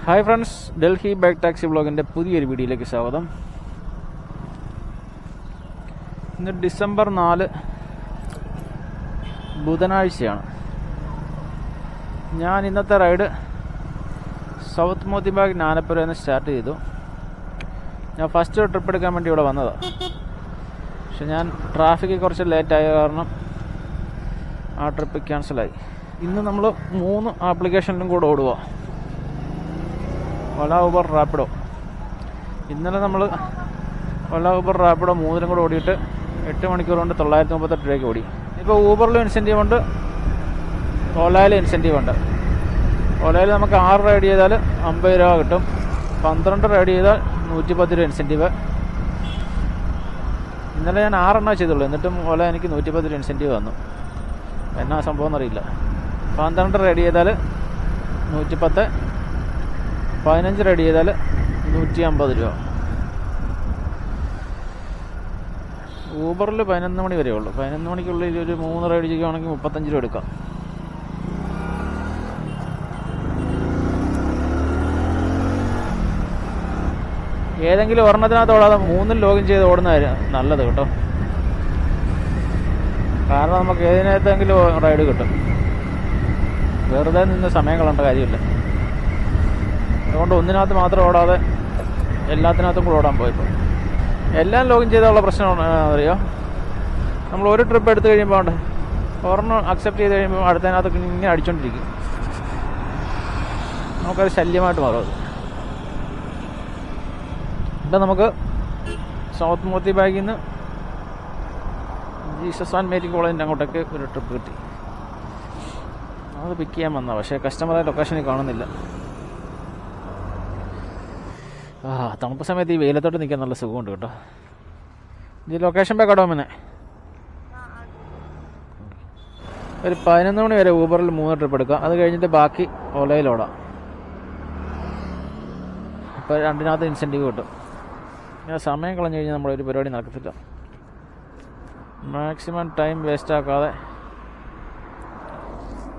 Hi friends, Delhi bike taxi വ്ളോഗിൻ്റെ പുതിയൊരു വീഡിയോയിലേക്ക് സ്വാഗതം. ഇന്ന് ഡിസംബർ 4 ബുധനാഴ്ചയാണ്. ഞാൻ ഇന്നത്തെ റൈഡ് സൗത്ത് മോത്തിബാഗ് നാനപ്പുരയിൽ നിന്ന് സ്റ്റാർട്ട് ചെയ്തു. ഞാൻ ഫസ്റ്റ് ട്രിപ്പ് എടുക്കാൻ വേണ്ടി ഇവിടെ വന്നതാണ്. പക്ഷെ ഞാൻ ട്രാഫിക്ക് കുറച്ച് ലേറ്റായ കാരണം ആ ട്രിപ്പ് ക്യാൻസലായി. ഇന്ന് നമ്മൾ 3 ആപ്ലിക്കേഷനിലും കൂടെ ഓടുക: ഓല, ഊബർ, റാപ്പിഡോ. ഇന്നലെ നമ്മൾ ഓല, ഊബർ, റാപ്പിഡോ 3ലും കൂടെ ഓടിയിട്ട് 8 മണിക്കൂർ കൊണ്ട് 938 രൂപയ്ക്ക് ഓടി. ഇപ്പോൾ ഊബറിലും ഇൻസെൻറ്റീവ് ഉണ്ട്, ഓലയിലും ഇൻസെൻറ്റീവ് ഉണ്ട്. ഓലയിൽ നമുക്ക് 6 റൈഡ് ചെയ്താൽ 50 രൂപ കിട്ടും, 12 റൈഡ് ചെയ്താൽ 110 രൂപ ഇൻസെൻറ്റീവ്. ഇന്നലെ ഞാൻ 6 എണ്ണം ചെയ്തുള്ളൂ, എന്നിട്ടും ഓല എനിക്ക് 110 രൂപ ഇൻസെൻറ്റീവ് വന്നു. എന്നാ സംഭവം എന്നറിയില്ല. 12 റൈഡ് ചെയ്താൽ 110, 15 റെഡി ചെയ്താൽ 150 രൂപ. ഊബറിൽ 11 മണി വരെ ഉള്ളൂ. 11 മണിക്കുള്ളിൽ ഒരു 3 റൈഡ് ചെയ്യുകയാണെങ്കിൽ 35 രൂപ എടുക്കാം. ഏതെങ്കിലും ഒരെണ്ണത്തിനകത്ത് ഓടാതെ 3ൽ ലോഗിൻ ചെയ്ത് ഓടുന്നതായിരുന്നു നല്ലത് കേട്ടോ. കാരണം നമുക്ക് ഏതിനകത്തെങ്കിലും റൈഡ് കിട്ടും. വെറുതെ നിന്ന് സമയം കളയേണ്ട കാര്യമില്ല. അതുകൊണ്ട് ഒന്നിനകത്ത് മാത്രം ഓടാതെ എല്ലാത്തിനകത്തും കൂടെ ഓടാൻ പോയപ്പോൾ എല്ലാം ലോഗിൻ ചെയ്താലുള്ള പ്രശ്നം അറിയോ, നമ്മൾ ഒരു ട്രിപ്പ് എടുത്തു കഴിയുമ്പോൾ ഒരെണ്ണം അക്സെപ്റ്റ് ചെയ്ത് കഴിയുമ്പോൾ അടുത്തതിനകത്ത് ഇങ്ങനെ അടിച്ചുകൊണ്ടിരിക്കും. നമുക്കത് ശല്യമായിട്ട് മാറും. അത് ഇപ്പം നമുക്ക് സൗത്ത് മോത്തിബാഗിൽ നിന്ന് ജീസസ് ആൻഡ് മേരി കോളേജിൻ്റെ അങ്ങോട്ടേക്ക് ഒരു ട്രിപ്പ് കിട്ടി. അത് പിക്ക് ചെയ്യാൻ വന്നതാണ്. പക്ഷേ കസ്റ്റമറെ ലൊക്കേഷനിൽ കാണുന്നില്ല. തണുപ്പ് സമയത്ത് ഈ വെയിലത്തോട്ട് നിൽക്കാൻ നല്ല സുഖമുണ്ട് കേട്ടോ. ഈ ലൊക്കേഷൻ പേ കടോമനെ ഒരു 11 മണി വരെ ഊബറിൽ 3 ട്രിപ്പ് എടുക്കാം. അത് കഴിഞ്ഞിട്ട് ബാക്കി ഓലയിലോടാം. ഇപ്പോൾ 2-നകത്ത് ഇൻസെൻറ്റീവ് കിട്ടും. ഇങ്ങനെ സമയം കളഞ്ഞു കഴിഞ്ഞാൽ നമ്മളൊരു പരിപാടി നടക്കത്തില്ല. മാക്സിമം ടൈം വേസ്റ്റ് ആക്കാതെ.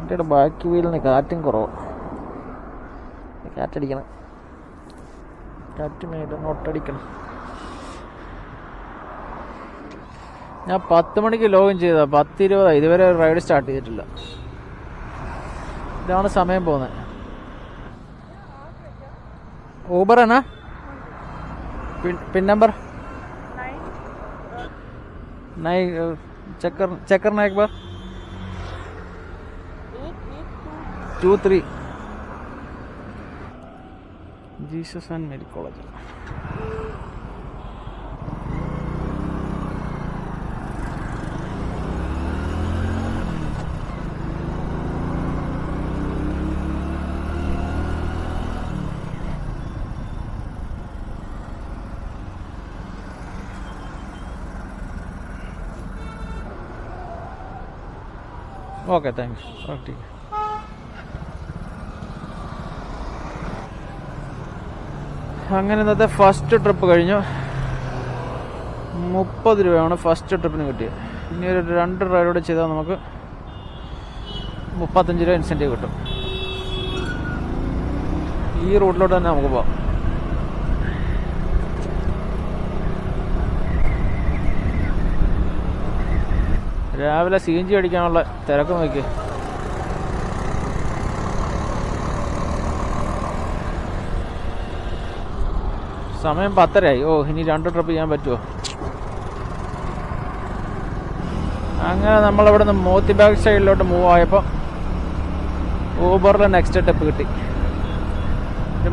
എൻ്റെ ബാക്കി വീലിന് കാറ്റും കുറവ്, കാറ്റടിക്കണം, കാറ്റ് മേലെ ഒട്ടടിക്കണം. ഞാൻ 10 മണിക്ക് ലോഗിൻ ചെയ്തതാണ്. 10:20 ഇതുവരെ റൈഡ് സ്റ്റാർട്ട് ചെയ്തിട്ടില്ല. ഇതാണ് സമയം പോകുന്നത്. ഊബർ എന്നാ പിൻ നമ്പർ चक्कर ना एक बार 23 Jesus and Mary college. Okay, thanks. Okay, അങ്ങനെ ഇന്നത്തെ ഫസ്റ്റ് ട്രിപ്പ് കഴിഞ്ഞു. 30 രൂപയാണ് ഫസ്റ്റ് ട്രിപ്പിന് കിട്ടിയത്. ഇനി ഒരു 2 റൈഡോടെ ചെയ്താൽ നമുക്ക് 35 രൂപ ഇൻസെൻറ്റീവ് കിട്ടും. ഈ റൂട്ടിലോട്ട് തന്നെ നമുക്ക് പോകാം. രാവിലെ CNG അടിക്കാനുള്ള തിരക്ക് നോക്കി. സമയം 10:30 ആയി. ഇനി 2 ട്രിപ്പ് ചെയ്യാൻ പറ്റുമോ? അങ്ങനെ നമ്മളിവിടെ നിന്ന് മോത്തിബാഗ് സൈഡിലോട്ട് മൂവ് ആയപ്പോൾ ഊബറിൽ നെക്സ്റ്റ് ട്രിപ്പ് കിട്ടി.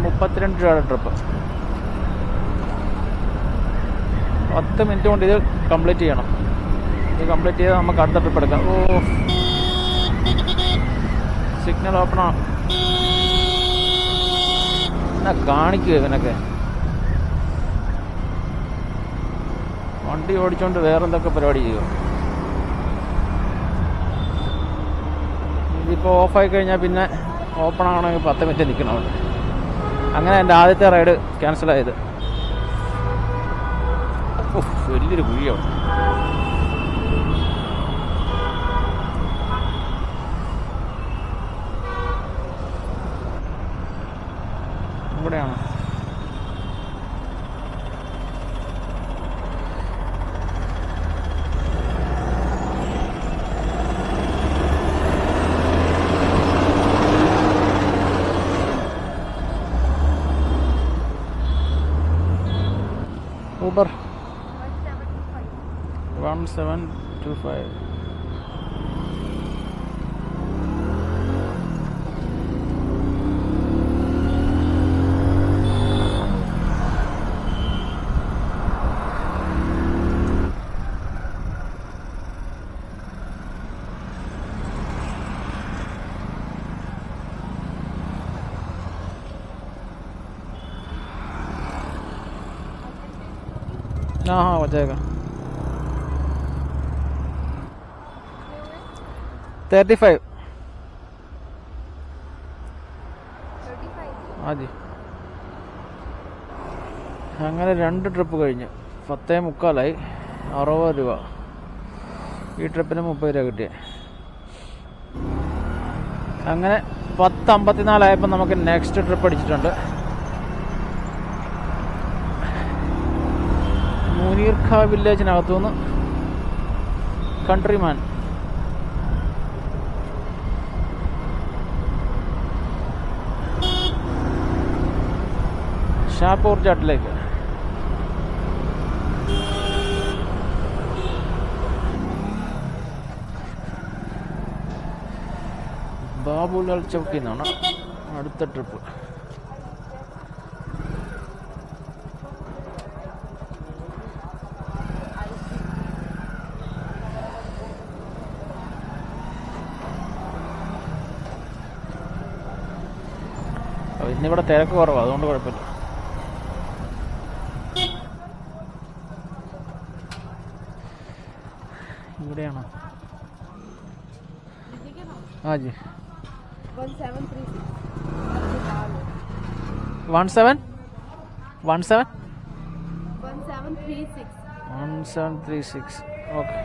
32 രൂപയുടെ ട്രിപ്പ്. 10 മിനിറ്റ് കൊണ്ട് ഇത് കംപ്ലീറ്റ് ചെയ്യണം. ഇത് കംപ്ലീറ്റ് ചെയ്താൽ നമുക്ക് അടുത്ത ട്രിപ്പ് എടുക്കാം. സിഗ്നൽ ഓപ്പണാണ് എന്നാ കാണിക്കുക. ഇവനൊക്കെ വണ്ടി ഓടിച്ചോണ്ട് വേറെന്തൊക്കെ പരിപാടി ചെയ്യുമോ? ഇതിപ്പോൾ ഓഫായി കഴിഞ്ഞാൽ പിന്നെ ഓപ്പൺ ആണെങ്കിൽ 10 മിനിറ്റ് നിൽക്കണം. അങ്ങനെ എൻ്റെ ആദ്യത്തെ റൈഡ് ക്യാൻസലായത്. വലിയൊരു കുഴിയാണ്. ഇവിടെയാണോ? Uber 1725. हाँ हो जाएगा। 35। हाँ जी। അങ്ങനെ 2 ട്രിപ്പ് കഴിഞ്ഞു. 10:45 60 രൂപ. ഈ ട്രിപ്പിന് 30 രൂപ കിട്ടിയ. അങ്ങനെ 10:54 ആയപ്പോൾ നമുക്ക് നെക്സ്റ്റ് ട്രിപ്പ് അടിച്ചിട്ടുണ്ട്. മുനീർ ഖാ വില്ലേജിനകത്തുനിന്ന് കൺട്രിമാൻ ഷാപൂർ ജാട്ടിലേക്ക്. ബാബുലാൽ ചൗക്കിൽ നിന്നാണ് അടുത്ത ട്രിപ്പ്. ഇന്നിവിടെ തിരക്ക് കുറവാണ്, അതുകൊണ്ട് കുഴപ്പമില്ല. ഇവിടെയാണോ? ആ ജി 1736. ഓക്കെ.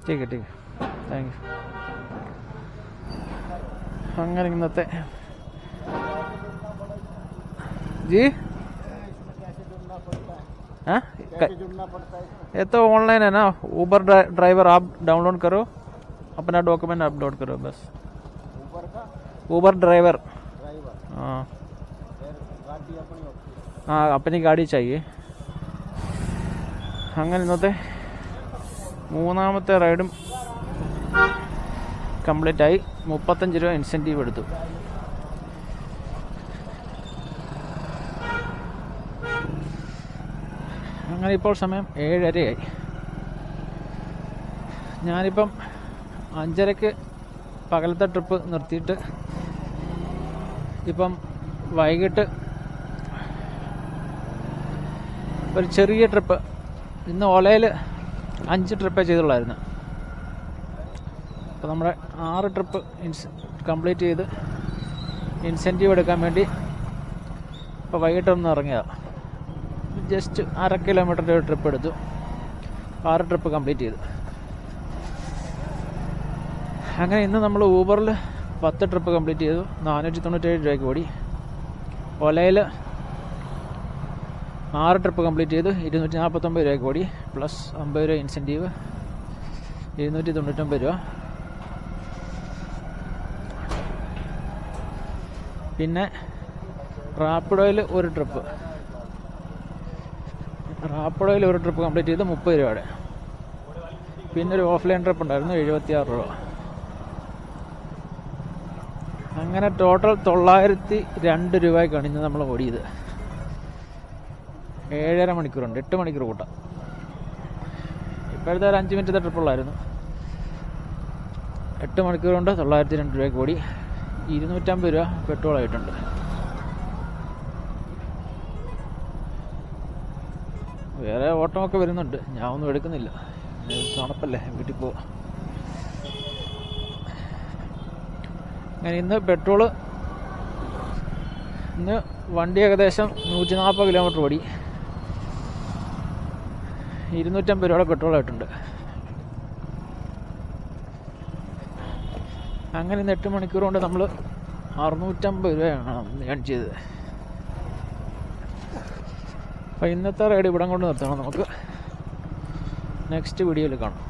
ठीक है താങ്ക് യു. അങ്ങനെ ഇന്നത്തെ जी हाँ ये तो ऑनलाइन है ना. ऊबर ड्राइवर आप डाउनलोड करो, अपना डॉक्यूमेंट अपलोड करो बस. ऊबर ड्राइवर हाँ हाँ अपनी गाड़ी चाहिए. അങ്ങനെ ഇന്നത്തെ 3ാമത്തെ റൈഡും കംപ്ലീറ്റ് ആയി. 35 രൂപ ഇൻസെൻറ്റീവ് എടുത്തു. അങ്ങനെ ഇപ്പോൾ സമയം 7:30 ഞാനിപ്പം 5:30 പകലത്തെ ട്രിപ്പ് നിർത്തിയിട്ട് ഇപ്പം വൈകിട്ട് ഒരു ചെറിയ ട്രിപ്പ്. ഇന്ന് ഓലയിൽ 5 ട്രിപ്പേ ചെയ്തുള്ളായിരുന്നു. അപ്പോൾ നമ്മുടെ 6 ട്രിപ്പ് കംപ്ലീറ്റ് ചെയ്ത് ഇൻസെൻറ്റീവ് എടുക്കാൻ വേണ്ടി ഇപ്പോൾ വൈകിട്ടൊന്ന് ഇറങ്ങിയതാണ്. ജസ്റ്റ് 1/2 കിലോമീറ്ററിൻ്റെ ഒരു ട്രിപ്പ് എടുത്തു. 6 ട്രിപ്പ് കംപ്ലീറ്റ് ചെയ്തു. അങ്ങനെ ഇന്ന് നമ്മൾ ഊബറിൽ 10 ട്രിപ്പ് കംപ്ലീറ്റ് ചെയ്തു. 497 രൂപയ്ക്ക് ഓടി. ഓലയിൽ 6 ട്രിപ്പ് കംപ്ലീറ്റ് ചെയ്തു. 249 രൂപയ്ക്ക് ഓടി. പ്ലസ് 50 രൂപ ഇൻസെൻറ്റീവ്, 299 രൂപ. പിന്നെ റാപ്പിഡോയിൽ ഒരു ട്രിപ്പ് കംപ്ലീറ്റ് ചെയ്ത് 30 രൂപയുടെ. പിന്നെ ഒരു ഓഫ്ലൈൻ ട്രിപ്പ് ഉണ്ടായിരുന്നു, 76 രൂപ. അങ്ങനെ ടോട്ടൽ 902 രൂപയ്ക്കാണ് ഇന്ന് നമ്മൾ ഓടിയത്. 7.5 മണിക്കൂറുണ്ട്, 8 മണിക്കൂർ കൂട്ടാം. ഇപ്പോഴത്തെ ഒരു 5 മിനിറ്റത്തെ ട്രിപ്പുള്ളായിരുന്നു. 8 മണിക്കൂർ കൊണ്ട് 902 രൂപയ്ക്ക് ഓടി. 250 രൂപ പെട്രോൾ ആയിട്ടുണ്ട്. വേറെ ഓട്ടമൊക്കെ വരുന്നുണ്ട്, ഞാൻ ഒന്നും എടുക്കുന്നില്ല. തണുപ്പല്ലേ, വീട്ടിൽ പോവാം. അങ്ങനെ ഇന്ന് പെട്രോള്, ഇന്ന് വണ്ടി ഏകദേശം 140 കിലോമീറ്റർ ഓടി, 250 രൂപയുടെ പെട്രോളായിട്ടുണ്ട്. അങ്ങനെ ഇന്ന് 8 മണിക്കൂർ കൊണ്ട് നമ്മൾ 650 രൂപയാണ് ഏൺ ചെയ്തത്. അപ്പോൾ ഇന്നത്തെ റൈഡ് ഇവിടം കൊണ്ട് നിർത്തണം. നമുക്ക് നെക്സ്റ്റ് വീഡിയോയിൽ കാണാം.